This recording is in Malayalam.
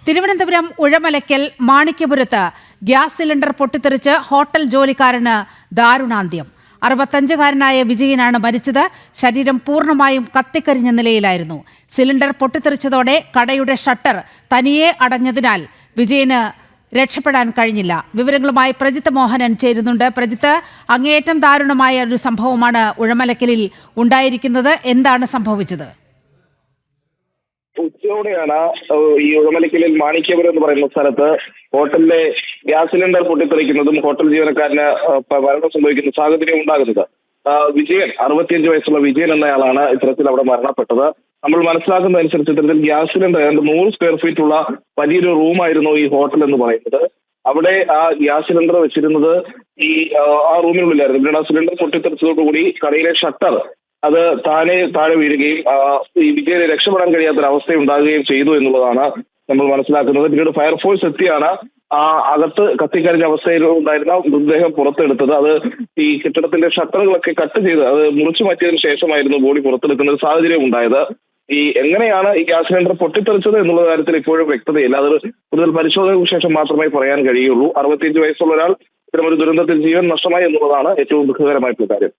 തിരുവനന്തപുരം ഉഴമലയ്ക്കൽ മാണിക്യപുരത്ത് ഗ്യാസ് സിലിണ്ടർ പൊട്ടിത്തെറിച്ച് ഹോട്ടൽ ജോലിക്കാരന് ദാരുണാന്ത്യം. 65-കാരനായ വിജയനാണ് മരിച്ചത്. ശരീരം പൂർണ്ണമായും കത്തിക്കരിഞ്ഞ നിലയിലായിരുന്നു. സിലിണ്ടർ പൊട്ടിത്തെറിച്ചതോടെ കടയുടെ ഷട്ടർ തനിയെ അടഞ്ഞതിനാൽ വിജയന് രക്ഷപ്പെടാൻ കഴിഞ്ഞില്ല. വിവരങ്ങളുമായി പ്രജിത്ത് മോഹനൻ ചേരുന്നുണ്ട്. പ്രജിത്ത്, അങ്ങേയറ്റം ദാരുണമായ ഒരു സംഭവമാണ് ഉഴമലയ്ക്കലിൽ ഉണ്ടായിരിക്കുന്നത്. എന്താണ് സംഭവിച്ചത്? ഉച്ചയോടെയാണ് ഈ ഉഴമലയ്ക്കലിൽ മാണിക്യപുരം എന്ന് പറയുന്ന സ്ഥലത്ത് ഹോട്ടലിലെ ഗ്യാസ് സിലിണ്ടർ പൊട്ടിത്തെറിക്കുന്നതും ഹോട്ടൽ ജീവനക്കാരന് മരണം സംഭവിക്കുന്ന സാഹചര്യം ഉണ്ടാകുന്നത്. വിജയൻ, 65 വയസ്സുള്ള വിജയൻ എന്നയാളാണ് ഇത്തരത്തിൽ അവിടെ മരണപ്പെട്ടത്. നമ്മൾ മനസ്സിലാക്കുന്നതനുസരിച്ച് ഇത്തരത്തിൽ ഗ്യാസ് സിലിണ്ടർ 100 സ്ക്വയർ ഫീറ്റ് ഉള്ള വലിയൊരു റൂമായിരുന്നു ഈ ഹോട്ടൽ എന്ന് പറയുന്നത്. അവിടെ ആ ഗ്യാസ് സിലിണ്ടർ വെച്ചിരുന്നത് ആ റൂമിനുള്ളിലായിരുന്നു. പിന്നീട് ആ സിലിണ്ടർ പൊട്ടിത്തെറിച്ചതോടുകൂടി കടയിലെ ഷട്ടർ അത് താഴെ വീഴുകയും ഈ വിജയന് രക്ഷപ്പെടാൻ കഴിയാത്തൊരവസ്ഥ ഉണ്ടാകുകയും ചെയ്തു എന്നുള്ളതാണ് നമ്മൾ മനസ്സിലാക്കുന്നത്. പിന്നീട് ഫയർഫോഴ്സ് എത്തിയാണ് അകത്ത് കത്തിക്കരിഞ്ഞ അവസ്ഥയിൽ ഉണ്ടായിരുന്ന മൃതദേഹം പുറത്തെടുത്തത്. അത് ഈ കെട്ടിടത്തിന്റെ ഷട്ടറുകളൊക്കെ കട്ട് ചെയ്ത് അത് മുറിച്ചു മാറ്റിയതിനു ശേഷമായിരുന്നു ബോഡി പുറത്തെടുക്കുന്ന ഒരു സാഹചര്യം ഉണ്ടായത്. എങ്ങനെയാണ് ഈ ഗ്യാസ് സിലിണ്ടർ പൊട്ടിത്തെറിച്ചത് എന്നുള്ള കാര്യത്തിൽ ഇപ്പോഴും വ്യക്തതയില്ല. അത് കൂടുതൽ പരിശോധനയ്ക്ക് ശേഷം മാത്രമേ പറയാൻ കഴിയുള്ളൂ. 65 വയസ്സുള്ള ഒരാൾ ഇത്തരമൊരു ദുരന്തത്തിൽ ജീവൻ നഷ്ടമായി എന്നുള്ളതാണ് ഏറ്റവും ദുഃഖകരമായിട്ടുള്ള കാര്യം.